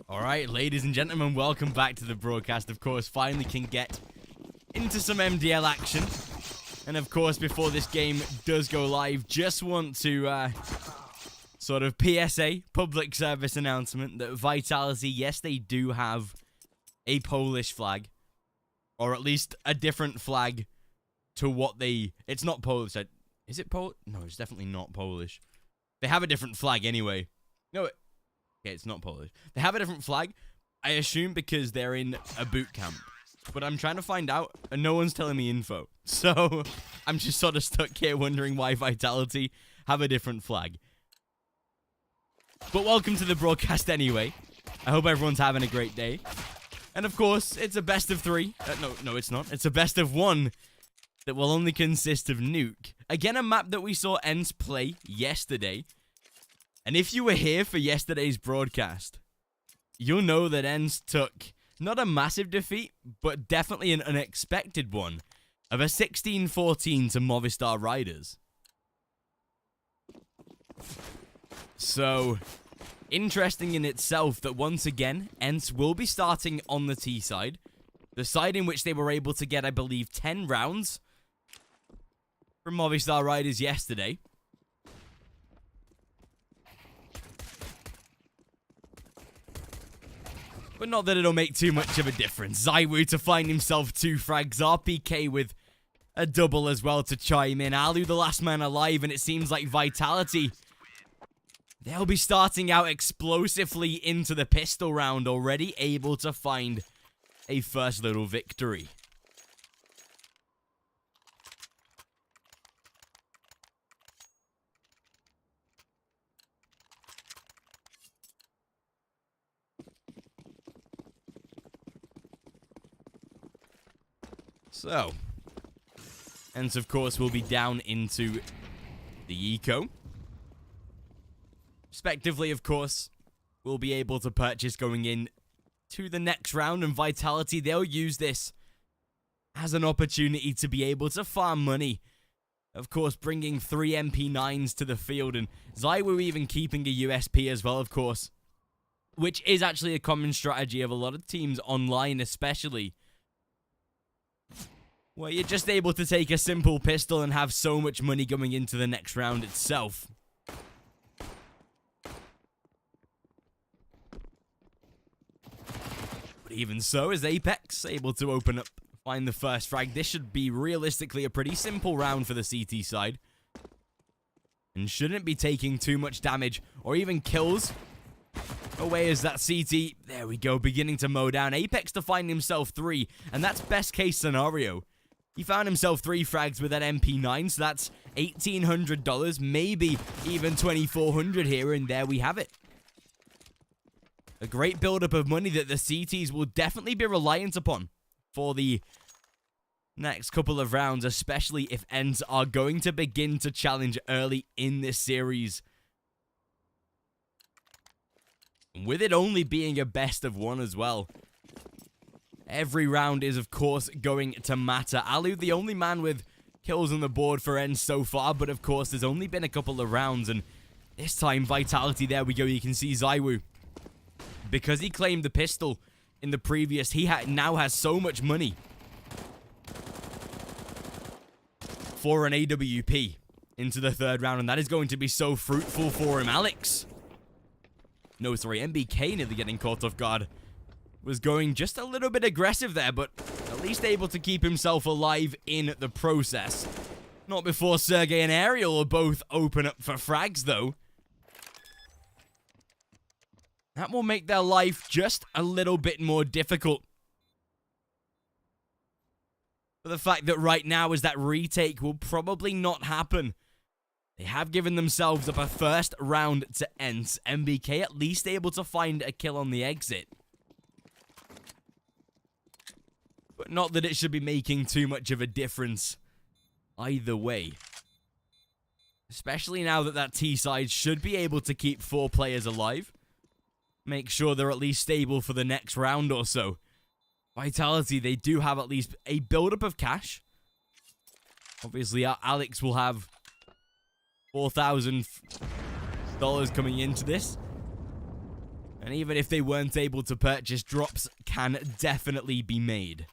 Alright, ladies and gentlemen, welcome back to the broadcast. Of course, finally can get into some MDL action. And of course, before this game does go live, just want to sort of PSA, public service announcement, that Vitality, yes, they do have a Polish flag. Or at least a different flag to what they... It's not Polish. Is it Polish? No, it's definitely not Polish. They have a different flag anyway. No, okay, it's not Polish. They have a different flag, I assume because they're in a boot camp. But I'm trying to find out, and no one's telling me info. So, I'm just sort of stuck here wondering why Vitality have a different flag. But welcome to the broadcast anyway. I hope everyone's having a great day. And of course, it's a best of 3. No, it's not. It's a best of 1 that will only consist of Nuke. Again, a map that we saw Ence play yesterday. And if you were here for yesterday's broadcast, you'll know that Ence took not a massive defeat, but definitely an unexpected one of a 16-14 to Movistar Riders. So, interesting in itself that once again, Ence will be starting on the T side. The side in which they were able to get, I believe, 10 rounds from Movistar Riders yesterday. But not that it'll make too much of a difference. Zywu to find himself 2 frags. RPK with a double as well to chime in. Alu the last man alive, and it seems like Vitality, they'll be starting out explosively into the pistol round, already able to find a first little victory. So, Ence, of course, will be down into the eco. Respectively, of course, we'll be able to purchase going in to the next round. And Vitality, they'll use this as an opportunity to be able to farm money. Of course, bringing 3 MP9s to the field. And Zywu even keeping a USP as well, of course. Which is actually a common strategy of a lot of teams online, especially, where you're just able to take a simple pistol and have so much money going into the next round itself. But even so, is Apex able to open up, find the first frag? This should be realistically a pretty simple round for the CT side. And shouldn't be taking too much damage or even kills. Away is that CT. There we go, beginning to mow down. Apex to find himself 3, and that's best case scenario. He found himself 3 frags with that MP9, so that's $1,800, maybe even $2,400 here, and there we have it. A great build-up of money that the CTs will definitely be reliant upon for the next couple of rounds, especially if Ence are going to begin to challenge early in this series. With it only being a best of 1 as well. Every round is, of course, going to matter. Alu, the only man with kills on the board for Ence so far, but of course, there's only been a couple of rounds, and this time, Vitality, there we go, you can see Zywu. Because he claimed the pistol in the previous, he now has so much money for an AWP into the 3rd round, and that is going to be so fruitful for him. Alex. No, sorry, MBK nearly getting caught off guard. Was going just a little bit aggressive there, but at least able to keep himself alive in the process. Not before Sergey and Ariel will both open up for frags, though. That will make their life just a little bit more difficult. But the fact that right now is that retake will probably not happen. They have given themselves up a first round to Ence. MBK at least able to find a kill on the exit. But not that it should be making too much of a difference either way. Especially now that that T side should be able to keep 4 players alive. Make sure they're at least stable for the next round or so. Vitality, they do have at least a build-up of cash. Obviously, Alex will have $4,000 coming into this. And even if they weren't able to purchase, drops can definitely be made.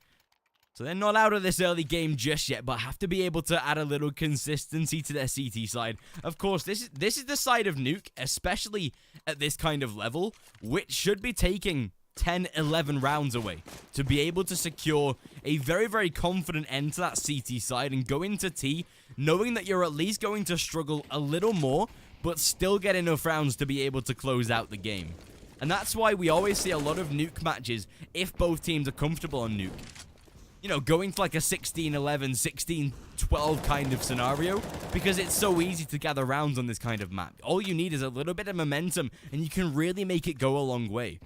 So they're not out of this early game just yet, but have to be able to add a little consistency to their CT side. Of course, this is the side of Nuke, especially at this kind of level, which should be taking 10, 11 rounds away to be able to secure a very, very confident end to that CT side and go into T, knowing that you're at least going to struggle a little more, but still get enough rounds to be able to close out the game. And that's why we always see a lot of Nuke matches if both teams are comfortable on Nuke. You know, going for like a 16-11, 16-12 kind of scenario, because it's so easy to gather rounds on this kind of map. All you need is a little bit of momentum, and you can really make it go a long way.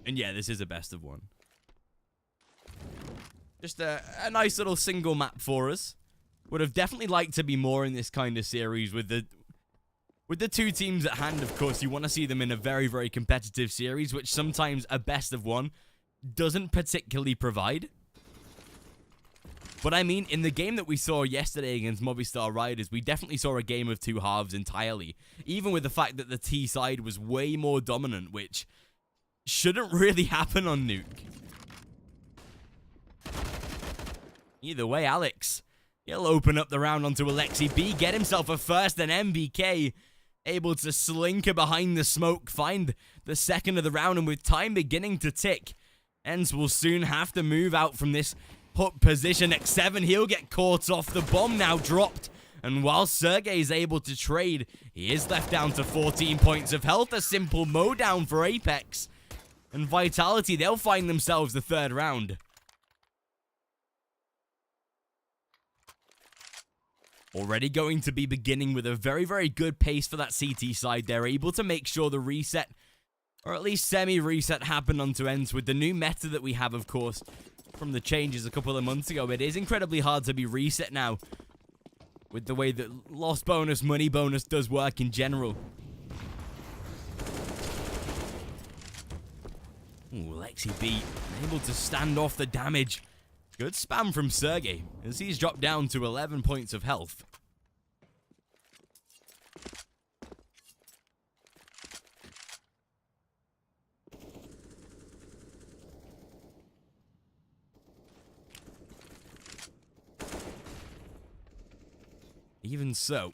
And yeah, this is a best of one. Just a nice little single map for us. Would have definitely liked to be more in this kind of series with the two teams at hand. Of course, you want to see them in a very, very competitive series, which sometimes a best of one doesn't particularly provide. But I mean, in the game that we saw yesterday against Movistar Riders, we definitely saw a game of two halves entirely. Even with the fact that the T side was way more dominant, which shouldn't really happen on Nuke. Either way, Alex, he'll open up the round onto Alexi B, get himself a first, and MBK able to slinker behind the smoke, find the second of the round, and with time beginning to tick, Ence will soon have to move out from this put position. X7, he'll get caught off. The bomb now dropped, and while Sergey is able to trade, he is left down to 14 points of health. A simple mow down for Apex. And Vitality, they'll find themselves the third round. Already going to be beginning with a very, very good pace for that CT side. They're able to make sure the reset, or at least semi-reset, happened onto Ence. With the new meta that we have, of course, from the changes a couple of months ago, it is incredibly hard to be reset now, with the way that loss bonus, money bonus does work in general. Ooh, Lexi B able to stand off the damage. Good spam from Sergey, as he's dropped down to 11 points of health. Even so,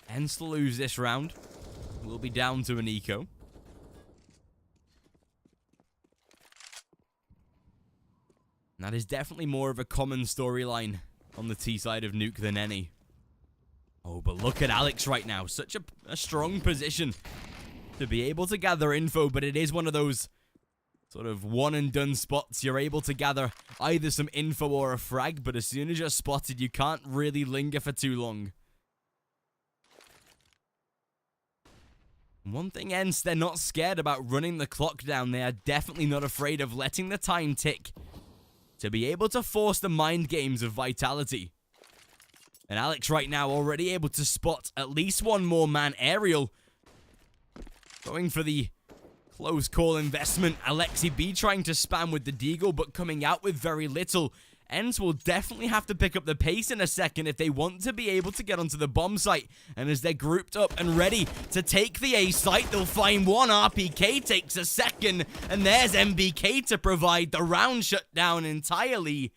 Ence to lose this round. We'll be down to an eco. That is definitely more of a common storyline on the T side of Nuke than any. Oh, but look at Alex right now. Such a strong position to be able to gather info, but it is one of those sort of one-and-done spots. You're able to gather either some info or a frag, but as soon as you're spotted, you can't really linger for too long. One thing, Ence, they're not scared about running the clock down. They are definitely not afraid of letting the time tick to be able to force the mind games of Vitality. And Alex right now already able to spot at least one more man. Aerial going for the close call investment. Alexi B trying to spam with the deagle, but coming out with very little. Ence will definitely have to pick up the pace in a second if they want to be able to get onto the bomb site. And as they're grouped up and ready to take the A site, they'll find one. RPK takes a second, and there's MBK to provide the round shutdown entirely.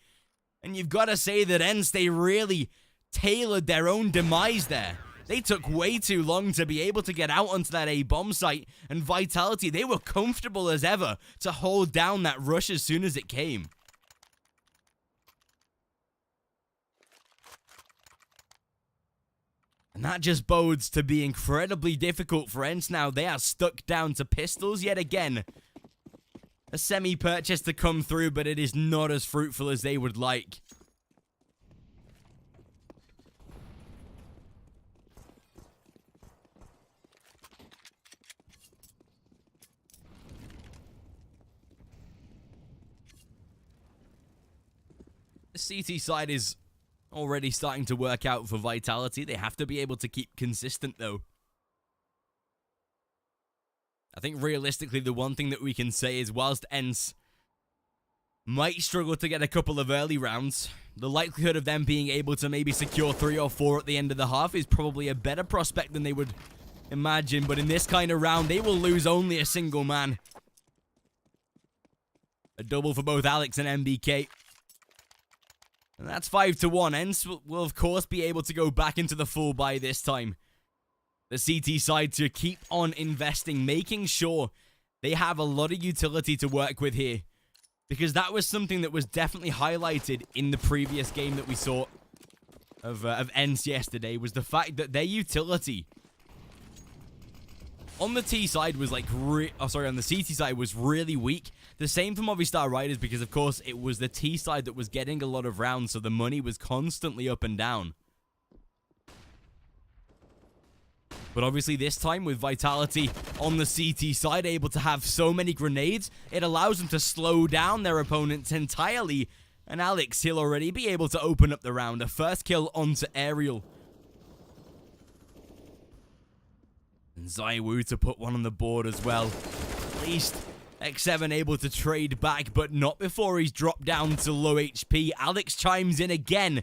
And you've got to say that Ence, they really tailored their own demise there. They took way too long to be able to get out onto that A bomb site, and Vitality, they were comfortable as ever to hold down that rush as soon as it came. And that just bodes to be incredibly difficult for Ence now. They are stuck down to pistols yet again. A semi-purchase to come through, but it is not as fruitful as they would like. The CT side is already starting to work out for Vitality. They have to be able to keep consistent, though. I think realistically, the one thing that we can say is whilst Ence might struggle to get a couple of early rounds. The likelihood of them being able to maybe secure 3 or 4 at the end of the half is probably a better prospect than they would imagine. But in this kind of round, they will lose only a single man. A double for both Alex and MBK. And that's 5-1. Ence will, of course, be able to go back into the full buy this time. The CT side to keep on investing, making sure they have a lot of utility to work with here. Because that was something that was definitely highlighted in the previous game that we saw of Ence yesterday, was the fact that their utility on the T side was like, on the CT side was really weak. The same for Movistar Riders, because of course it was the T side that was getting a lot of rounds, so the money was constantly up and down. But obviously this time with Vitality on the CT side able to have so many grenades, it allows them to slow down their opponents entirely. And Alex, he'll already be able to open up the round. A first kill onto Aerial. And Zaiwu to put one on the board as well. At least X7 able to trade back, but not before he's dropped down to low HP. Alex chimes in again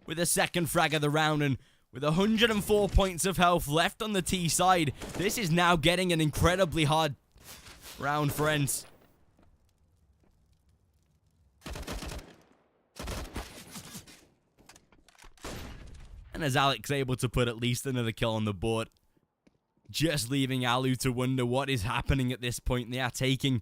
with a second frag of the round, and with 104 points of health left on the T side, this is now getting an incredibly hard round for Ence. And as Alex able to put at least another kill on the board, just leaving Alu to wonder what is happening at this point. They are taking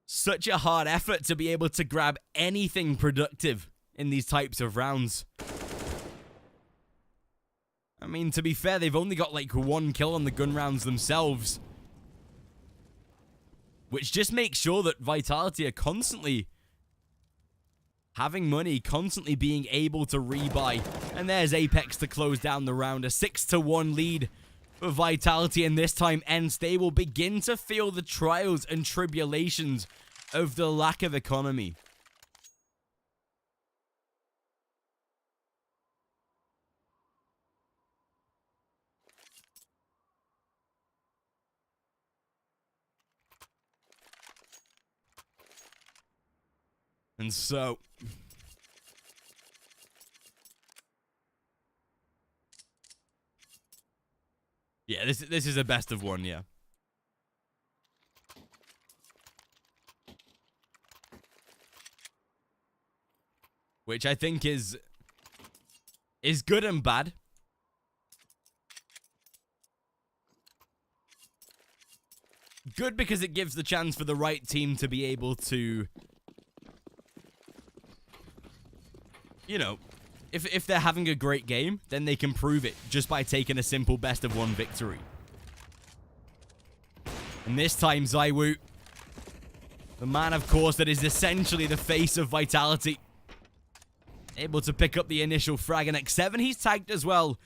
such a hard effort to be able to grab anything productive in these types of rounds. I mean, to be fair, they've only got like 1 kill on the gun rounds themselves, which just makes sure that Vitality are constantly having money, constantly being able to rebuy. And there's Apex to close down the round. A 6-1 lead for Vitality, and this time Ence, they will begin to feel the trials and tribulations of the lack of economy. And so, yeah, this is a best of 1, yeah. Which I think is good and bad. Good because it gives the chance for the right team to be able to, you know, if they're having a great game, then they can prove it just by taking a simple best of 1 victory. And this time, Zaiwu, the man, of course, that is essentially the face of Vitality, able to pick up the initial frag. And X7, he's tagged as well.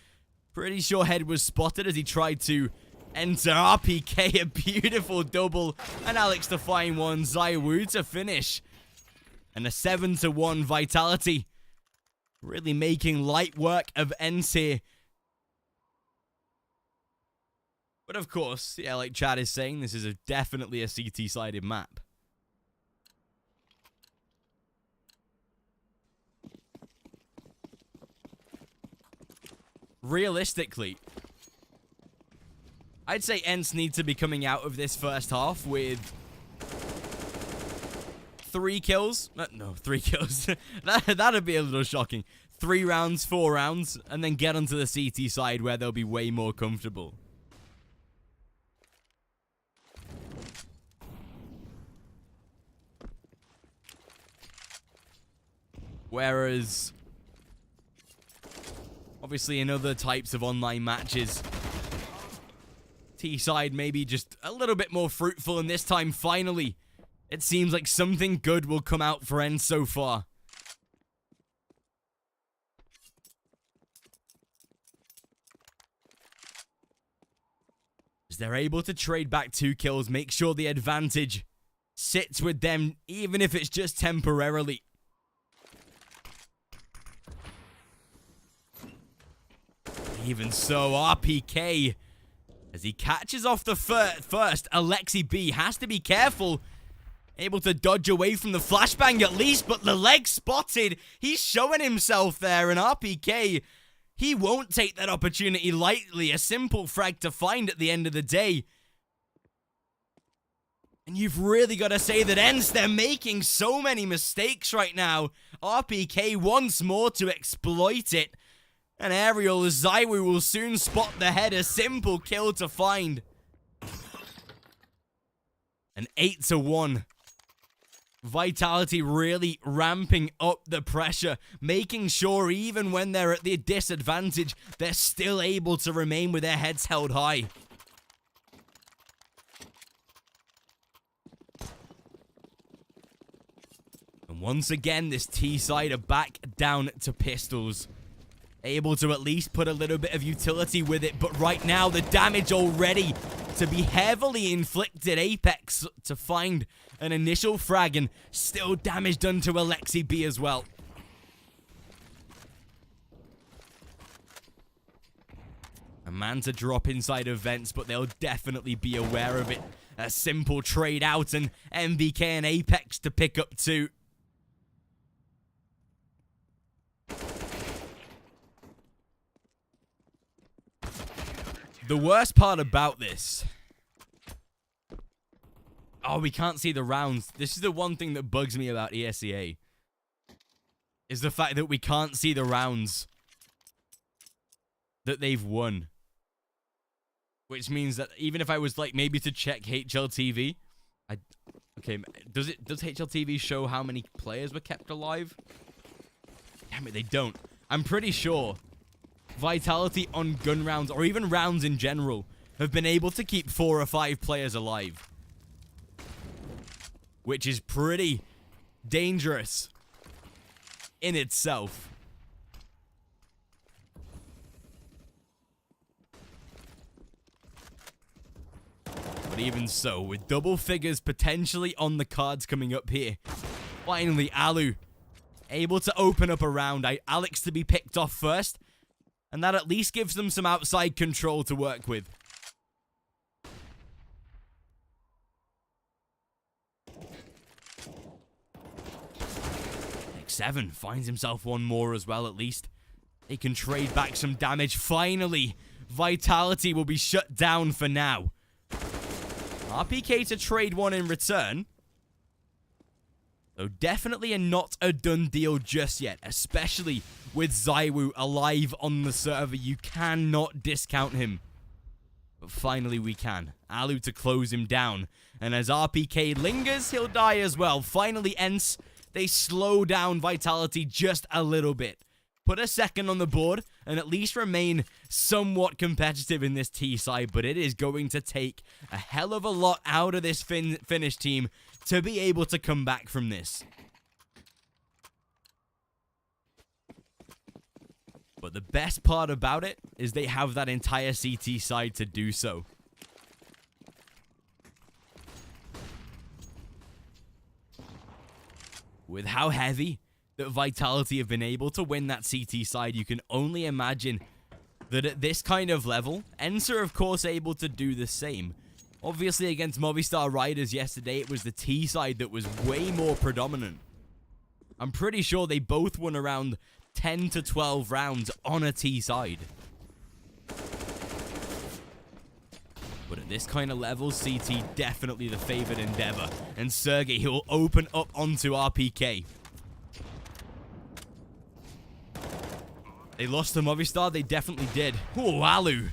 Pretty sure Head was spotted as he tried to enter RPK, a beautiful double. And Alex to find one, Zaiwu to finish. And a 7-1 Vitality. Really making light work of Ence here. But of course, yeah, like Chad is saying, this is definitely a CT-sided map. Realistically, I'd say Ence need to be coming out of this first half with 3 kills. No, 3 kills. That'd be a little shocking. 3 rounds, 4 rounds, and then get onto the CT side where they'll be way more comfortable. Whereas, obviously in other types of online matches, T-side maybe just a little bit more fruitful, and this time finally it seems like something good will come out for Ence so far. As they're able to trade back 2 kills, make sure the advantage sits with them, even if it's just temporarily. Even so, RPK, as he catches off the first, Alexi B has to be careful. Able to dodge away from the flashbang at least, but the leg spotted. He's showing himself there, and RPK, he won't take that opportunity lightly. A simple frag to find at the end of the day. And you've really got to say that Ence, they're making so many mistakes right now. RPK once more to exploit it. And Aerial Zywoo will soon spot the head. A simple kill to find. An 8-1. Vitality really ramping up the pressure, making sure even when they're at the disadvantage, they're still able to remain with their heads held high. And once again, this T-side are back down to pistols. Able to at least put a little bit of utility with it, but right now the damage already to be heavily inflicted. Apex to find an initial frag, and still damage done to Alexi B as well. A man to drop inside of vents, but they'll definitely be aware of it. A simple trade out, and MVK and Apex to pick up 2. The worst part about this... Oh, we can't see the rounds. This is the one thing that bugs me about Esea. Is the fact that we can't see the rounds that they've won. Which means that even if I was like maybe to check HLTV... Okay, does HLTV show how many players were kept alive? Damn it, they don't. I'm pretty sure Vitality on gun rounds, or even rounds in general, have been able to keep 4 or 5 players alive. Which is pretty dangerous in itself. But even so, with double figures potentially on the cards coming up here, finally Alu able to open up a round. Alex to be picked off first, and that at least gives them some outside control to work with. X7 finds himself one more as well, at least. They can trade back some damage. Finally, Vitality will be shut down for now. RPK to trade one in return. So definitely not a done deal just yet, especially with Zywoo alive on the server. You cannot discount him. But finally we can. Alu to close him down. And as RPK lingers, he'll die as well. Finally, Ence, they slow down Vitality just a little bit. Put a second on the board and at least remain somewhat competitive in this T side. But it is going to take a hell of a lot out of this Finnish team to be able to come back from this. But the best part about it is they have that entire CT side to do so. With how heavy that Vitality have been able to win that CT side, you can only imagine that at this kind of level, Ence are of course able to do the same. Obviously against Movistar Riders yesterday, it was the T side that was way more predominant. I'm pretty sure they both won around 10 to 12 rounds on a T side. But at this kind of level, CT definitely the favored endeavor. And Sergey, he will open up onto RPK. They lost to Movistar, they definitely did. Oh, Alu.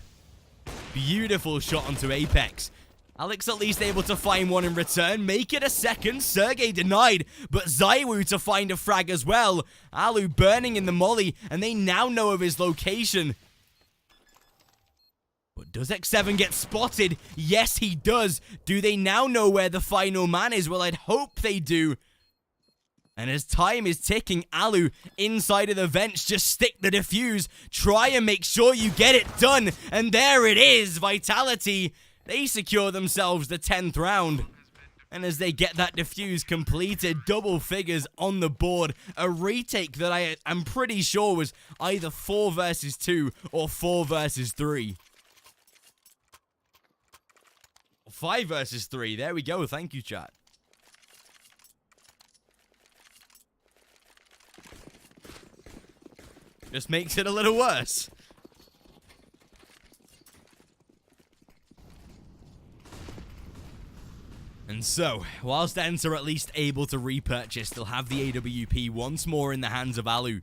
Beautiful shot onto Apex. Alex at least able to find one in return. Make it a second. Sergey denied. But Zywoo to find a frag as well. Alu burning in the molly. And they now know of his location. But does X7 get spotted? Yes, he does. Do they now know where the final man is? Well, I'd hope they do. And as time is ticking, Alu inside of the vents, just stick the defuse. Try and make sure you get it done. And there it is. Vitality. They secure themselves the 10th round. And as they get that defuse completed, double figures on the board. A retake that I'm pretty sure was either 4 versus 2 or 4 versus 3. 5 versus 3. There we go. Thank you, chat. Just makes it a little worse. And so, whilst Ence are at least able to repurchase, they'll have the AWP once more in the hands of Alu.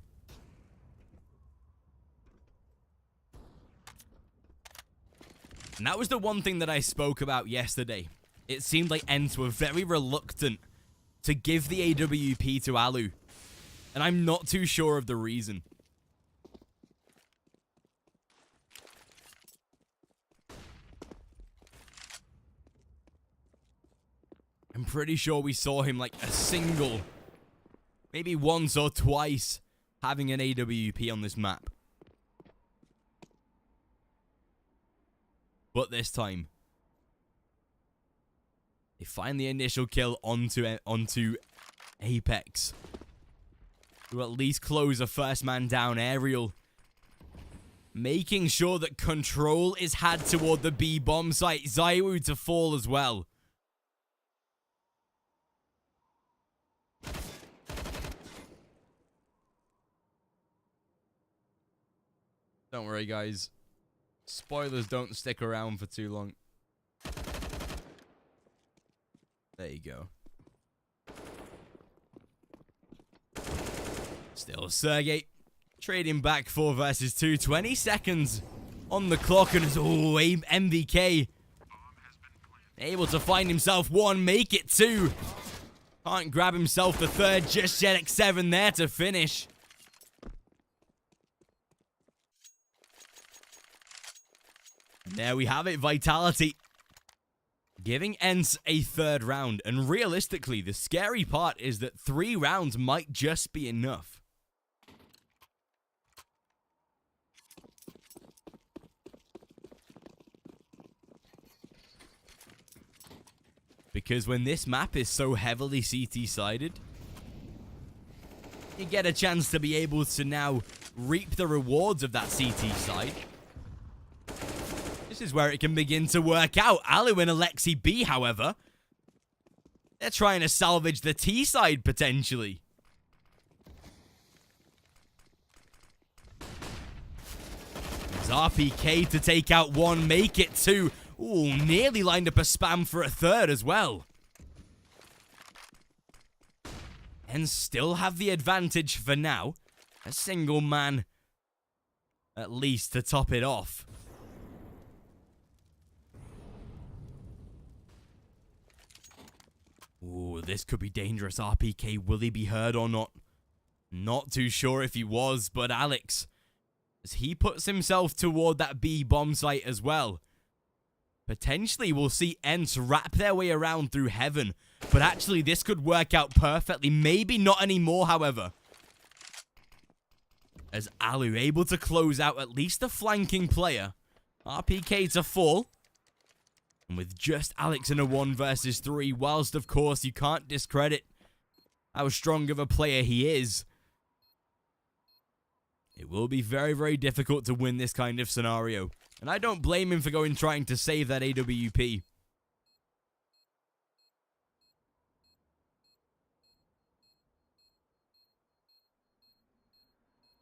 And that was the one thing that I spoke about yesterday. It seemed like Ence were very reluctant to give the AWP to Alu. And I'm not too sure of the reason. I'm pretty sure we saw him like a single, maybe once or twice, having an AWP on this map. But this time, they find the initial kill onto Apex. To at least close a first man down aerial. Making sure that control is had toward the B bomb site. Zywoo to fall as well. Don't worry, guys. Spoilers don't stick around for too long. There you go. Still, Sergey trading back 4 versus 2. 20 seconds on the clock, and MVK able to find himself 1, make it 2. Can't grab himself the 3rd just yet. X7 there to finish. There we have it, Vitality giving Ence a 3rd round, and realistically, the scary part is that 3 rounds might just be enough. Because when this map is so heavily CT-sided, you get a chance to be able to now reap the rewards of that CT side. This is where it can begin to work out. Alu and Alexi B, however, they're trying to salvage the T side, potentially. There's RPK to take out 1, make it 2. Ooh, nearly lined up a spam for a 3rd as well. And still have the advantage for now. A single man, at least, to top it off. Ooh, this could be dangerous. RPK, will he be heard or not? Not too sure if he was, but Alex, as he puts himself toward that B bomb site as well, potentially we'll see Ence wrap their way around through heaven. But actually, this could work out perfectly. Maybe not anymore, however. As Alu able to close out at least a flanking player. RPK to fall. And with just Alex in a 1 versus 3, whilst of course you can't discredit how strong of a player he is, it will be very, very difficult to win this kind of scenario. And I don't blame him for trying to save that AWP.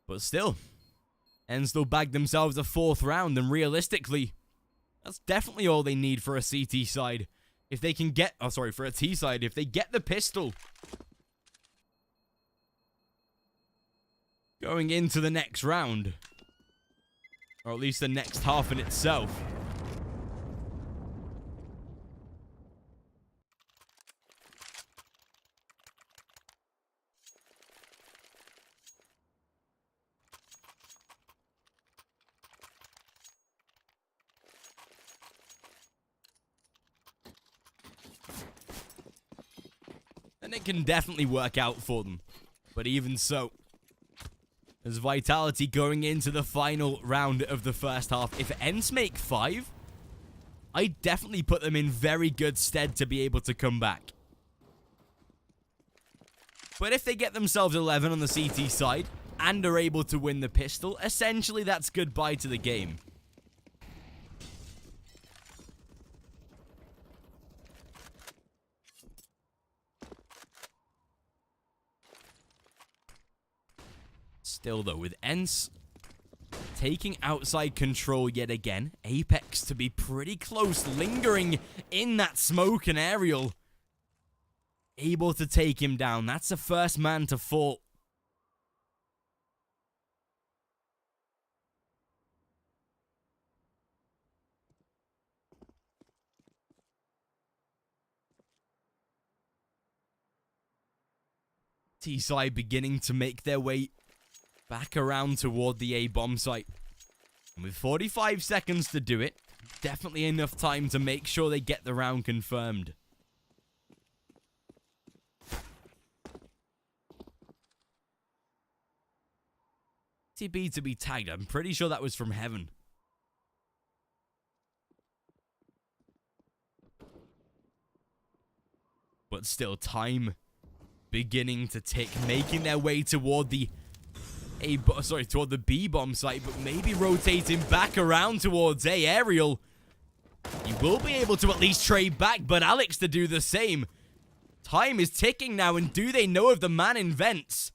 But still, Ence still bagged themselves a 4th round, and realistically, that's definitely all they need for a CT side. If they can get, for a T side, if they get the pistol going into the next round, or at least the next half in itself. And it can definitely work out for them. But even so, as Vitality going into the final round of the first half, if Ence make 5, I definitely put them in very good stead to be able to come back. But if they get themselves 11 on the CT side and are able to win the pistol, essentially that's goodbye to the game. Still though, with Ence taking outside control yet again. Apex to be pretty close, lingering in that smoke, and Aerial able to take him down. That's the first man to fall. T-side beginning to make their way back around toward the A bomb site. And with 45 seconds to do it, definitely enough time to make sure they get the round confirmed. TB to be tagged. I'm pretty sure that was from Heaven. But still, time beginning to tick, making their way toward the toward the B bomb site, but maybe rotating back around towards A. Aerial, you will be able to at least trade back, but Alex to do the same. Time is ticking now, and do they know of the man in vents?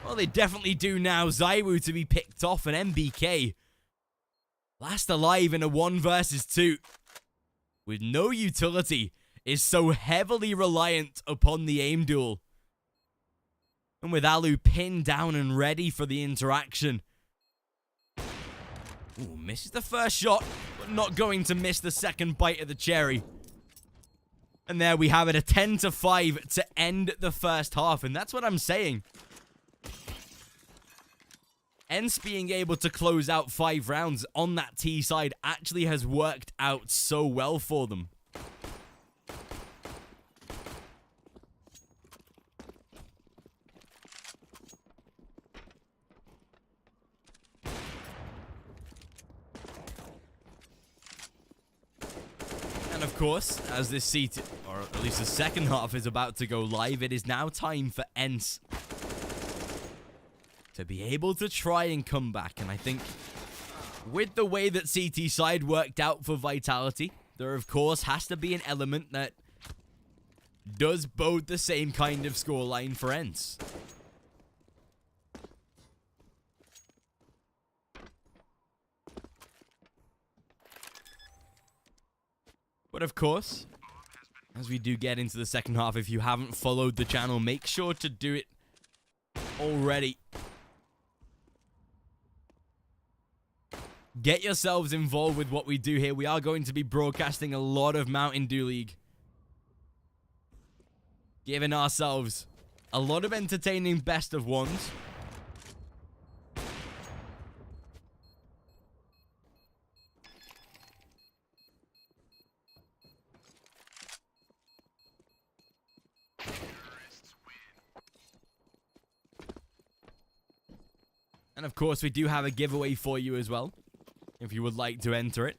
Well, they definitely do now. Zywu to be picked off, and MBK last alive in a 1 versus 2 with no utility, is so heavily reliant upon the aim duel. And with Alu pinned down and ready for the interaction. Ooh, misses the first shot, but not going to miss the second bite of the cherry. And there we have it, a 10-5 to end the first half, and that's what I'm saying. Ence being able to close out 5 rounds on that T side actually has worked out so well for them. And of course, as this seat, or at least the second half, is about to go live, it is now time for Ence to be able to try and come back. And I think with the way that CT side worked out for Vitality, there of course has to be an element that does bode the same kind of scoreline for Ence. But of course, as we do get into the second half, if you haven't followed the channel, make sure to do it already. Get yourselves involved with what we do here. We are going to be broadcasting a lot of Mountain Dew League, giving ourselves a lot of entertaining best of ones. And of course, we do have a giveaway for you as well, if you would like to enter it. !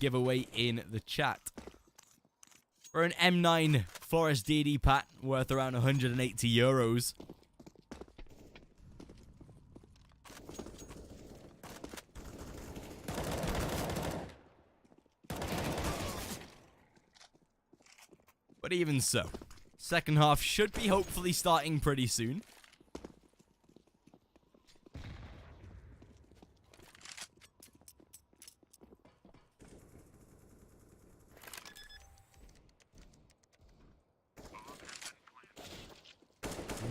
giveaway in the chat. For an M9 Forest DD pat worth around 180 euros. But even so, second half should be hopefully starting pretty soon.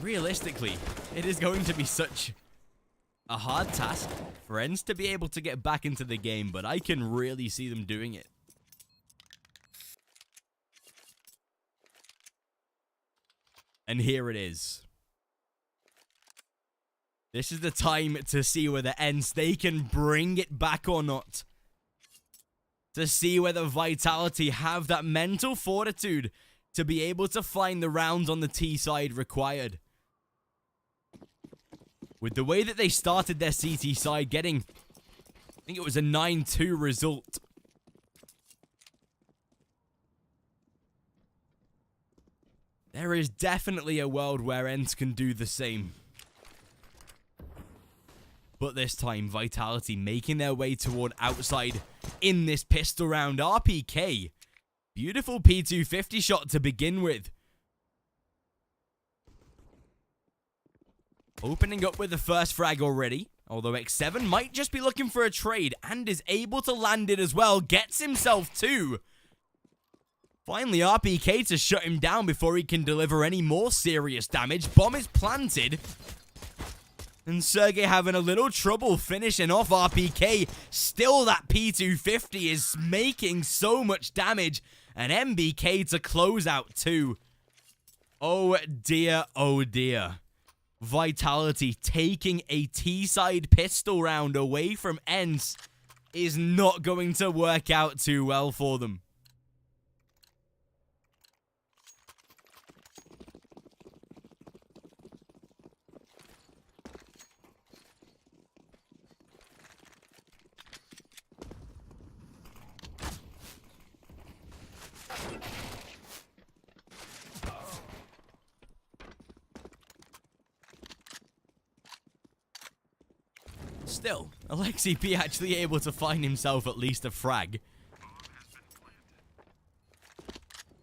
Realistically, it is going to be such a hard task for Ence to be able to get back into the game, but I can really see them doing it. And here it is. This is the time to see whether Ence, they can bring it back or not. To see whether Vitality have that mental fortitude to be able to find the rounds on the T side required. With the way that they started their CT side, getting, I think it was a 9-2 result. There is definitely a world where Ence can do the same. But this time, Vitality making their way toward outside in this pistol round. RPK. Beautiful P250 shot to begin with. Opening up with the first frag already. Although X7 might just be looking for a trade and is able to land it as well. Gets himself 2. Finally, RPK to shut him down before he can deliver any more serious damage. Bomb is planted. And Csgo having a little trouble finishing off RPK. Still, that P250 is making so much damage. And MBK to close out 2. Oh dear, oh dear. Vitality taking a T-side pistol round away from Ence is not going to work out too well for them. Still, Alexi P actually able to find himself at least a frag.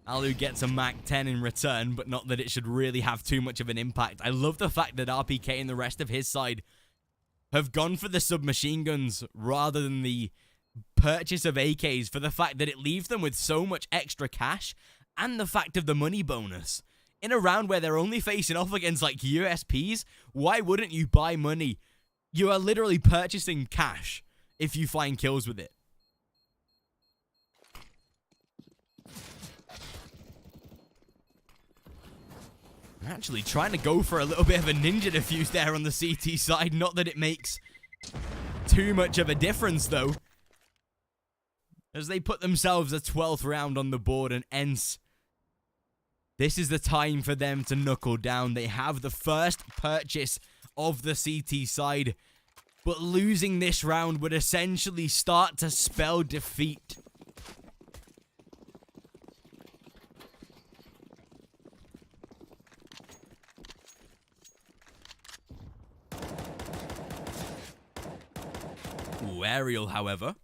Alu gets a Mach 10 in return, but not that it should really have too much of an impact. I love the fact that RPK and the rest of his side have gone for the submachine guns rather than the purchase of AKs, for the fact that it leaves them with so much extra cash and the fact of the money bonus. In a round where they're only facing off against like USPs, why wouldn't you buy money? You are literally purchasing cash if you find kills with it. Actually trying to go for a little bit of a ninja defuse there on the CT side. Not that it makes too much of a difference though, as they put themselves a 12th round on the board. And Ence, this is the time for them to knuckle down. They have the first purchase of the CT side, but losing this round would essentially start to spell defeat. Ooh, Aerial, however,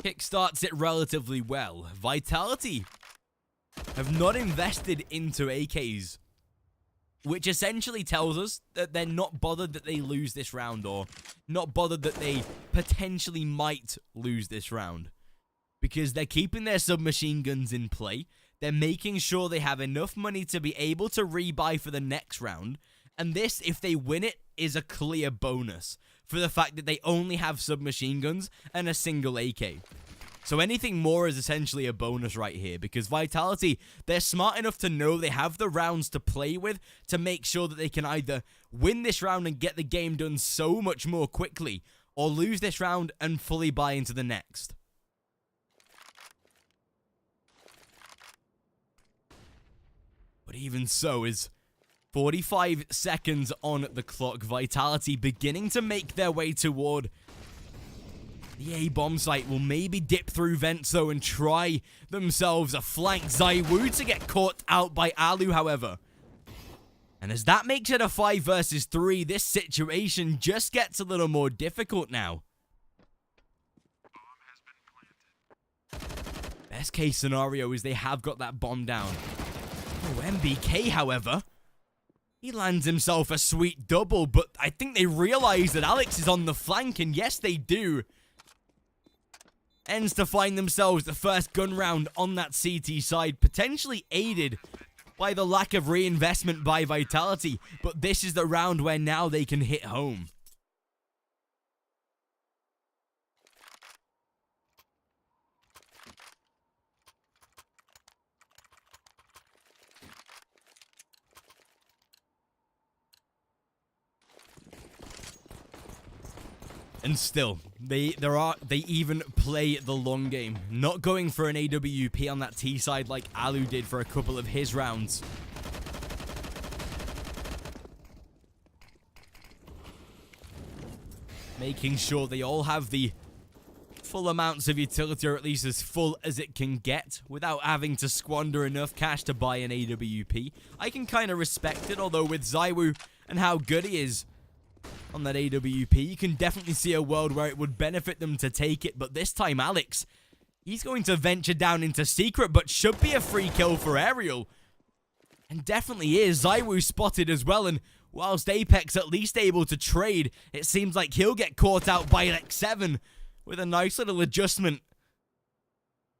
kickstarts it relatively well. Vitality have not invested into AKs, which essentially tells us that they're not bothered that they lose this round, or not bothered that they potentially might lose this round. Because they're keeping their submachine guns in play, they're making sure they have enough money to be able to rebuy for the next round, and this, if they win it, is a clear bonus for the fact that they only have submachine guns and a single AK. So anything more is essentially a bonus right here, because Vitality, they're smart enough to know they have the rounds to play with to make sure that they can either win this round and get the game done so much more quickly, or lose this round and fully buy into the next. But even so, is 45 seconds on the clock. Vitality beginning to make their way toward the A-bomb site. Will maybe dip through vents though and try themselves a flank. ZywOo to get caught out by Alu, however. And as that makes it a 5 versus 3, this situation just gets a little more difficult now. Best case scenario is they have got that bomb down. Oh, MBK, however, he lands himself a sweet double, but I think they realize that Alex is on the flank, and yes, they do. Ends to find themselves the first gun round on that CT side, potentially aided by the lack of reinvestment by Vitality, but this is the round where now they can hit home. And still, they even play the long game, not going for an AWP on that T side like Alu did for a couple of his rounds. Making sure they all have the full amounts of utility, or at least as full as it can get, without having to squander enough cash to buy an AWP. I can kind of respect it, although with ZywOo and how good he is on that AWP, you can definitely see a world where it would benefit them to take it. But this time, Alex, he's going to venture down into secret, but should be a free kill for Aerial. And definitely is. ZywOo spotted as well, and whilst Apex at least able to trade, it seems like he'll get caught out by X7 with a nice little adjustment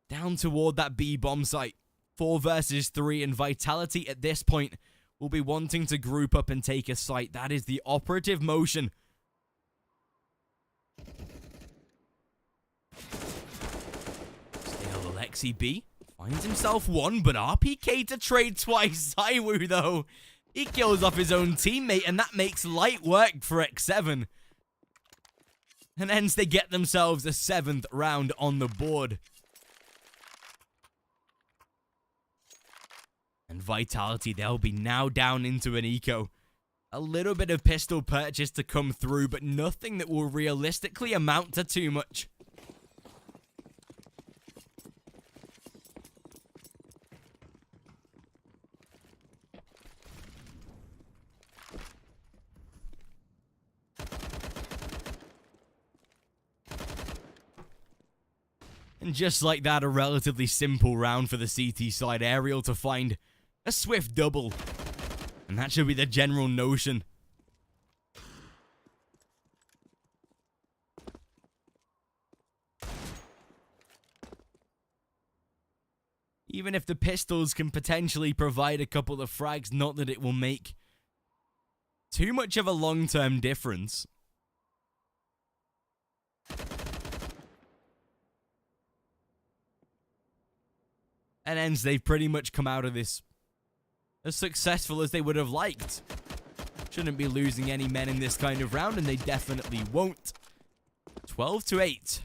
down toward that B bomb site. 4 versus 3, and Vitality at this point will be wanting to group up and take a site. That is the operative motion. Still, Alexi B finds himself one, but RPK to trade twice. ZywOo, though, he kills off his own teammate, and that makes light work for X7. And hence they get themselves a 7th round on the board. And Vitality, they'll be now down into an eco. A little bit of pistol purchase to come through, but nothing that will realistically amount to too much. And just like that, a relatively simple round for the CT side. Aerial to find a swift double. And that should be the general notion. Even if the pistols can potentially provide a couple of frags, not that it will make too much of a long-term difference. And Ence, they've pretty much come out of this as successful as they would have liked. Shouldn't be losing any men in this kind of round, and they definitely won't. 12-8.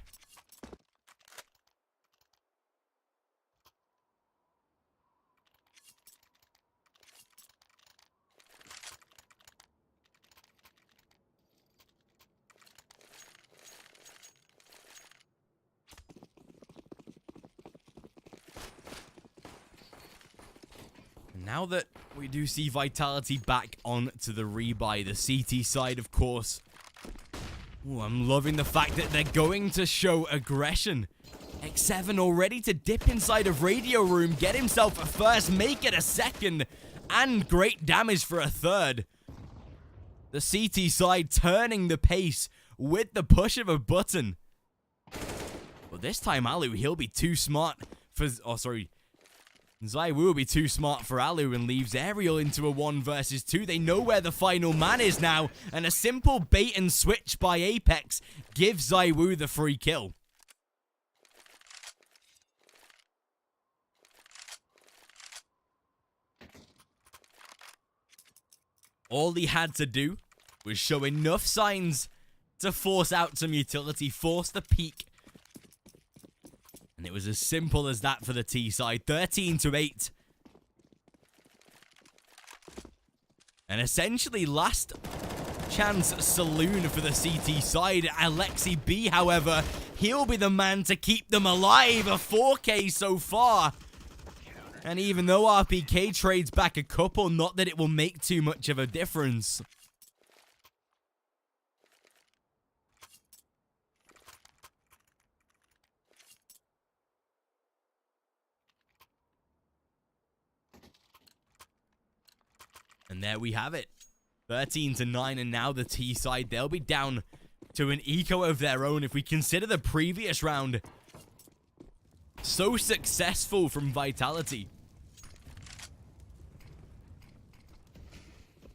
Now that we do see Vitality back onto the rebuy, the CT side, of course. Ooh, I'm loving the fact that they're going to show aggression. X7 already to dip inside of Radio Room, get himself a first, make it a second, and great damage for a third. The CT side turning the pace with the push of a button. But this time, Alu, he'll be too smart for... Oh, sorry. ZywOo will be too smart for Alu and leaves Aerial into a 1 versus 2. They know where the final man is now, and a simple bait and switch by Apex gives ZywOo the free kill. All he had to do was show enough signs to force out some utility, force the peak. And it was as simple as that for the T side. 13-8. And essentially last chance saloon for the CT side. Alexi B, however, he'll be the man to keep them alive. A 4K so far. And even though RPK trades back a couple, not that it will make too much of a difference. And there we have it. 13-9, and now the T side, they'll be down to an eco of their own. If we consider the previous round so successful from Vitality,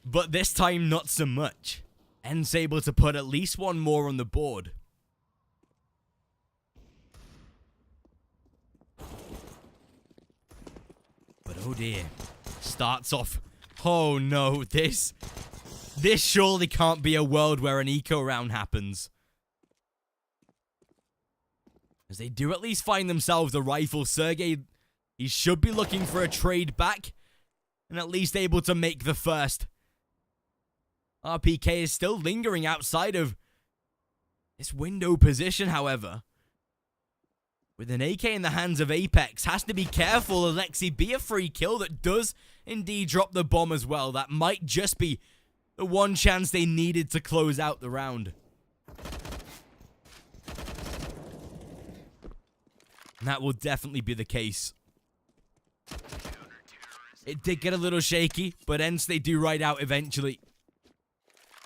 but this time not so much. Ence able to put at least one more on the board. But oh dear, starts off... Oh no, this surely can't be a world where an eco round happens. As they do at least find themselves a rifle. Sergey, he should be looking for a trade back, and at least able to make the first. RPK is still lingering outside of this window position, however. With an AK in the hands of Apex, has to be careful. Alexi be a free kill that does indeed drop the bomb as well. That might just be the one chance they needed to close out the round. And that will definitely be the case. It did get a little shaky, but Ence, they do ride out eventually.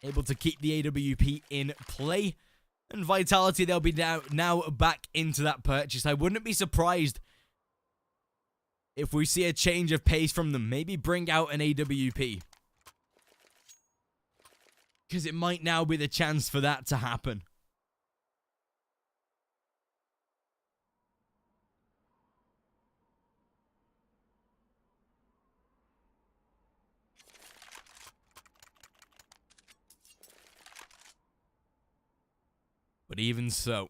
able to keep the AWP in play. And Vitality, they'll be now back into that purchase. I wouldn't be surprised if we see a change of pace from them. Maybe bring out an AWP. Because it might now be the chance for that to happen. But even so,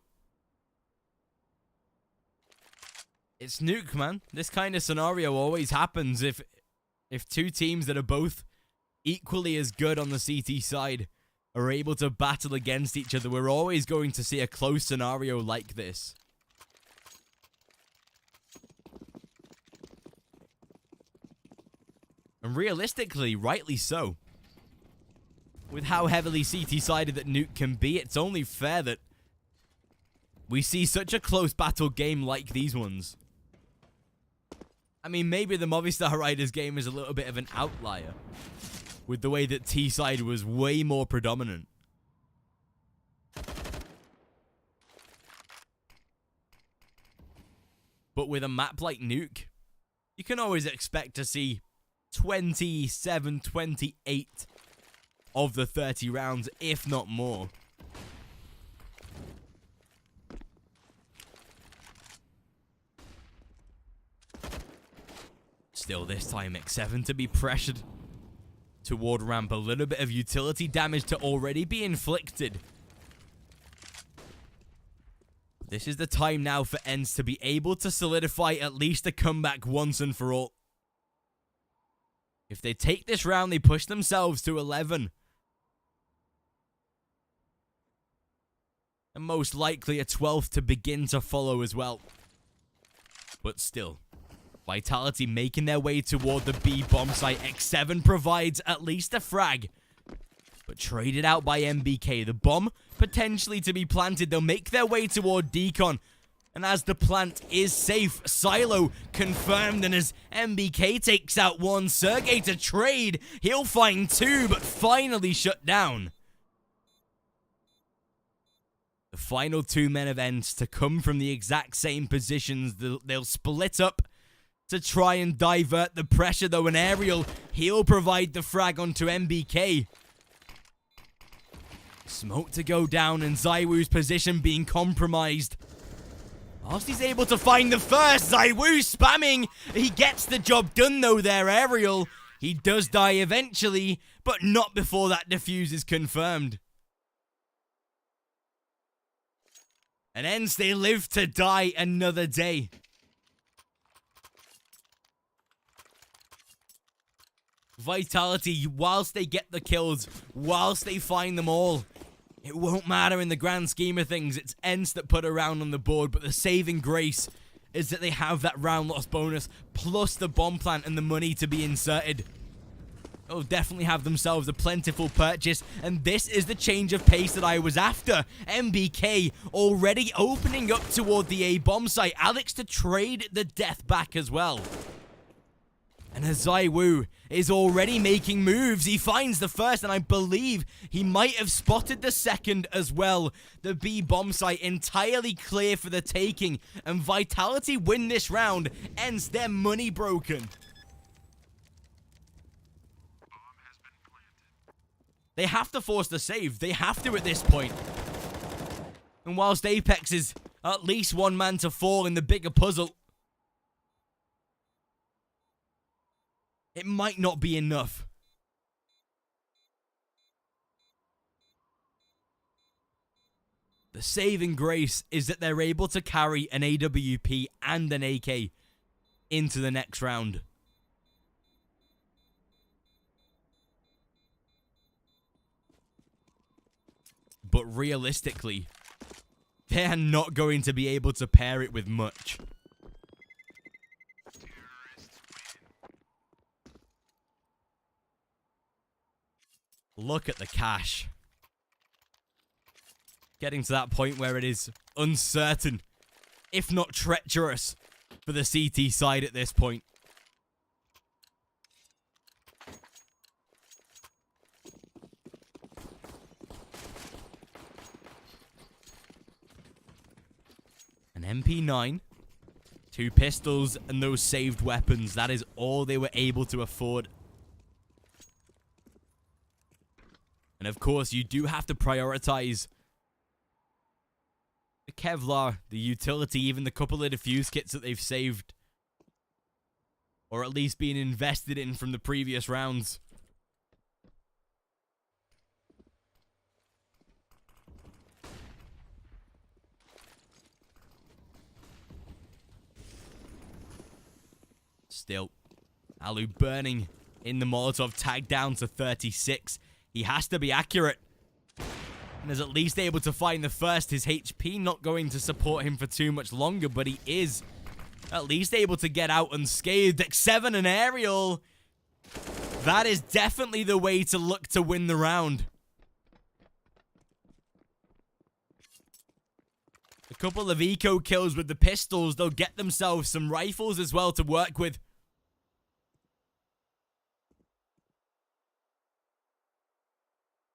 it's Nuke, man. This kind of scenario always happens if two teams that are both equally as good on the CT side are able to battle against each other. We're always going to see a close scenario like this. And realistically, rightly so. With how heavily CT-sided that Nuke can be, it's only fair that we see such a close battle game like these ones. I mean, maybe the Movistar Riders game is a little bit of an outlier, with the way that T-side was way more predominant. But with a map like Nuke, you can always expect to see 27, 28 of the 30 rounds, if not more. Still, this time X7 to be pressured toward ramp. A little bit of utility damage to already be inflicted. This is the time now for Ence to be able to solidify at least a comeback once and for all. If they take this round, they push themselves to 11. And most likely a 12th to begin to follow as well. But still, Vitality making their way toward the B bomb site. X7 provides at least a frag, but traded out by MBK. The bomb potentially to be planted. They'll make their way toward Decon. And as the plant is safe, Silo confirmed. And as MBK takes out one, Sergey to trade. He'll find two, but finally shut down. The final two men of Ence to come from the exact same positions. They'll split up to try and divert the pressure, though. An aerial, he'll provide the frag onto MBK. Smoke to go down, and ZywOo's position being compromised. Whilst he's able to find the first, ZywOo spamming. He gets the job done, though, there, aerial. He does die eventually, but not before that defuse is confirmed. And Ence, they live to die another day. Vitality, whilst they get the kills, whilst they find them all, it won't matter in the grand scheme of things. It's Ence that put a round on the board, but the saving grace is that they have that round loss bonus, plus the bomb plant and the money to be inserted. They'll definitely have themselves a plentiful purchase, and this is the change of pace that I was after. MBK already opening up toward the A bomb site. Alex to trade the death back as well. And as ZywOo is already making moves, he finds the first, and I believe he might have spotted the second as well. The B bomb site entirely clear for the taking, and Vitality win this round. Ence, their money broken. They have to force the save. They have to at this point. And whilst Apex is at least one man to fall in the bigger puzzle, it might not be enough. The saving grace is that they're able to carry an AWP and an AK into the next round. But realistically, they're not going to be able to pair it with much. Look at the cash. Getting to that point where it is uncertain, if not treacherous, for the CT side at this point. An MP9, 2 pistols, and those saved weapons. That is all they were able to afford. And of course, you do have to prioritize the Kevlar, the utility, even the couple of defuse kits that they've saved. Or at least being invested in from the previous rounds. Still, Alu burning in the Molotov, tagged down to 36. He has to be accurate. And is at least able to find the first. His HP not going to support him for too much longer, but he is at least able to get out unscathed. X7 and aerial. That is definitely the way to look to win the round. A couple of eco kills with the pistols. They'll get themselves some rifles as well to work with.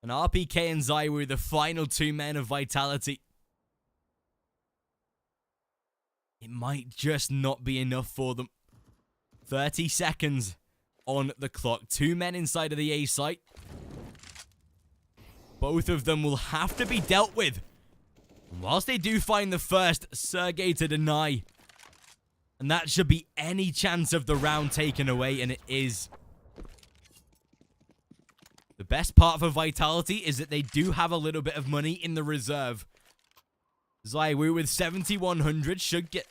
And RPK and Zywoo, the final 2 men of Vitality. It might just not be enough for them. 30 seconds on the clock. 2 men inside of the A site. Both of them will have to be dealt with. And whilst they do find the first, Sergey to deny. And that should be any chance of the round taken away, and it is. The best part for Vitality is that they do have a little bit of money in the reserve. Zywoo with 7,100 should get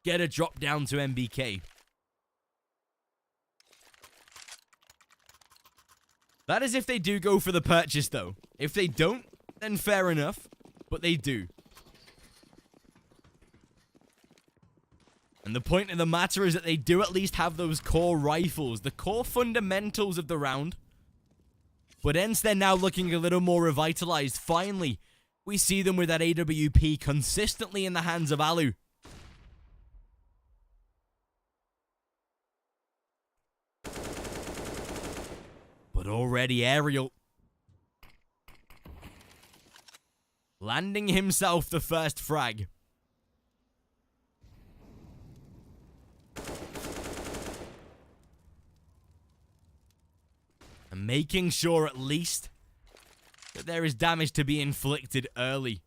a drop down to MBK. That is if they do go for the purchase, though. If they don't, then fair enough. But they do. And the point of the matter is that they do at least have those core rifles. The core fundamentals of the round. But Ence, they're now looking a little more revitalized. Finally, we see them with that AWP consistently in the hands of Alu. But already Aerial landing himself the first frag. And making sure at least that there is damage to be inflicted early.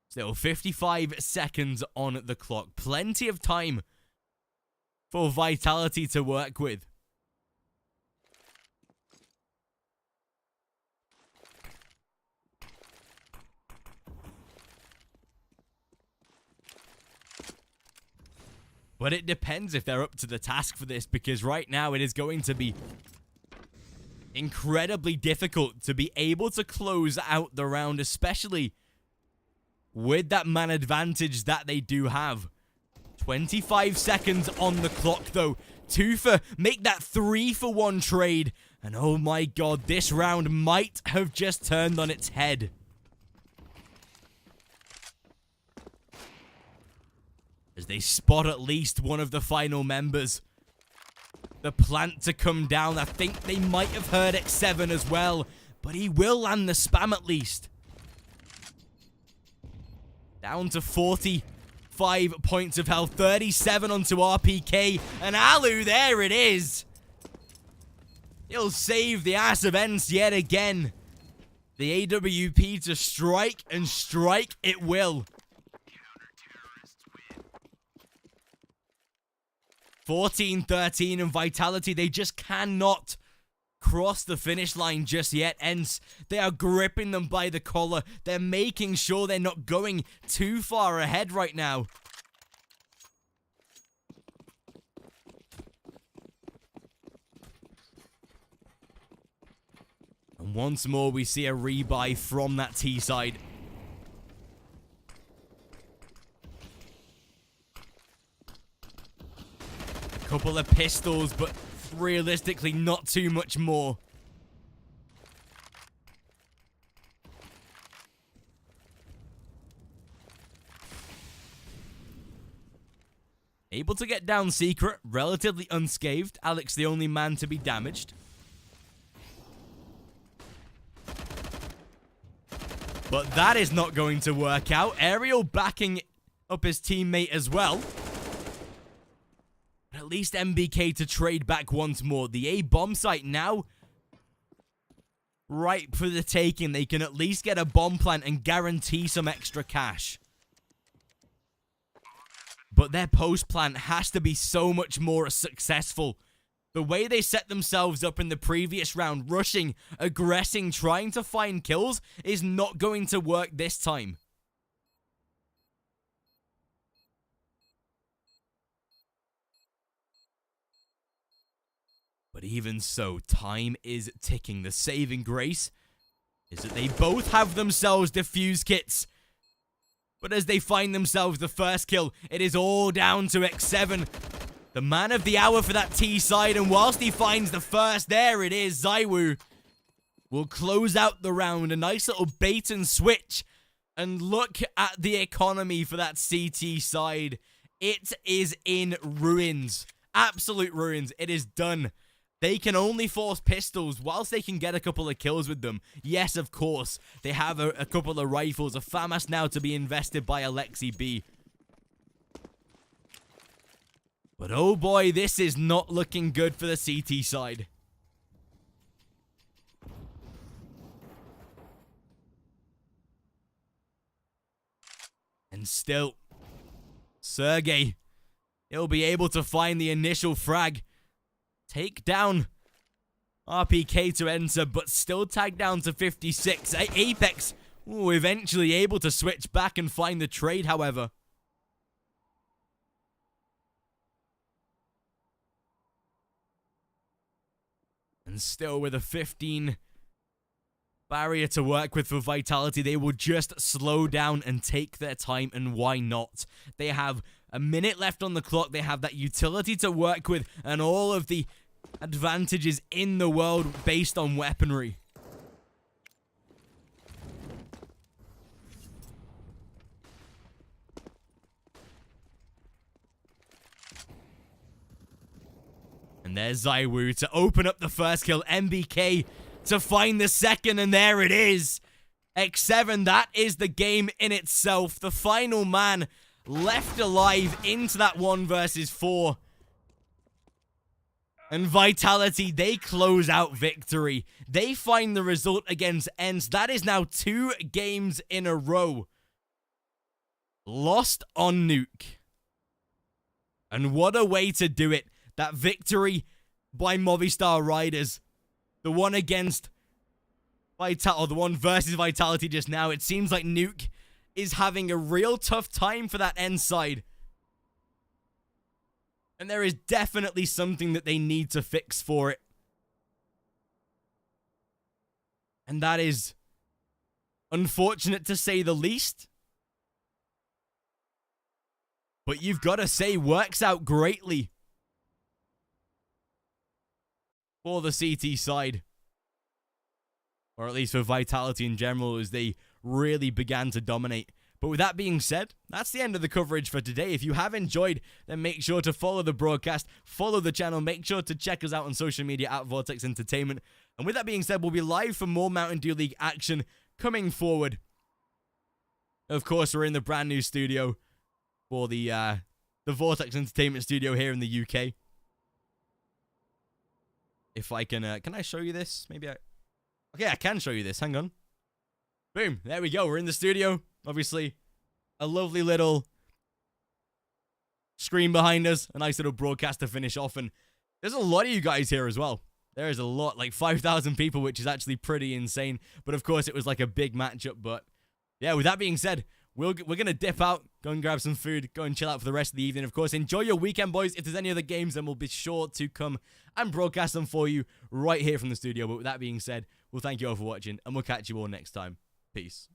Still 55 seconds on the clock. Plenty of time for Vitality to work with. But it depends if they're up to the task for this, because right now it is going to be incredibly difficult to be able to close out the round, especially with that man advantage that they do have. 25 seconds on the clock, though. Make that 3-for-1 trade. And oh my god, this round might have just turned on its head. As they spot at least one of the final members. The plant to come down. I think they might have heard X7 as well. But he will land the spam at least. Down to 45 points of health. 37 onto RPK. And Alu, there it is. He'll save the ass of Ence yet again. The AWP to strike, and strike it will. 14-13 and Vitality, they just cannot cross the finish line just yet. Ence, they are gripping them by the collar. They're making sure they're not going too far ahead right now. And once more, we see a rebuy from that T side. Couple of pistols, but realistically not too much more. Able to get down secret, relatively unscathed. Alex the only man to be damaged. But that is not going to work out. Ariel backing up his teammate as well. But at least MBK to trade back once more. The A bomb site now ripe for the taking. They can at least get a bomb plant and guarantee some extra cash. But their post plant has to be so much more successful. The way they set themselves up in the previous round, rushing, aggressing, trying to find kills, is not going to work this time. But even so, time is ticking. The saving grace is that they both have themselves defuse kits. But as they find themselves the first kill, it is all down to X7. The man of the hour for that T side, and whilst he finds the first, there it is, Zywoo will close out the round. A nice little bait and switch. And look at the economy for that CT side. It is in ruins. Absolute ruins. It is done. They can only force pistols whilst they can get a couple of kills with them. Yes, of course, they have a couple of rifles. A FAMAS now to be invested by Alexi B. But oh boy, this is not looking good for the CT side. And still, Sergey, he'll be able to find the initial frag. Take down RPK to Ence, but still tagged down to 56. Apex, eventually able to switch back and find the trade, however. And still with a 15 barrier to work with for Vitality, they will just slow down and take their time, and why not? They have a minute left on the clock. They have that utility to work with and all of the advantages in the world based on weaponry. And there's Zywoo to open up the first kill. MBK to find the second, and there it is. X7, that is the game in itself. The final man left alive into that 1 versus 4. And Vitality, they close out victory. They find the result against Ence. That is now 2 games in a row lost on Nuke. And what a way to do it. That victory by Movistar Riders. The one against Vitality, or the one versus Vitality just now. It seems like Nuke is having a real tough time for that Ence side. And there is definitely something that they need to fix for it. And that is unfortunate to say the least. But you've got to say, works out greatly for the CT side. Or at least for Vitality in general, as they really began to dominate. But with that being said, that's the end of the coverage for today. If you have enjoyed, then make sure to follow the broadcast, follow the channel, make sure to check us out on social media at Vortex Entertainment. And with that being said, we'll be live for more Mountain Dew League action coming forward. Of course, we're in the brand new studio for the Vortex Entertainment studio here in the UK. If I can I show you this? Maybe okay, I can show you this. Hang on. Boom, there we go. We're in the studio. Obviously, a lovely little screen behind us. A nice little broadcast to finish off. And there's a lot of you guys here as well. There is a lot, like 5,000 people, which is actually pretty insane. But of course, it was like a big matchup. But yeah, with that being said, we're going to dip out, go and grab some food, go and chill out for the rest of the evening. Of course, enjoy your weekend, boys. If there's any other games, then we'll be sure to come and broadcast them for you right here from the studio. But with that being said, we'll thank you all for watching, and we'll catch you all next time. Peace.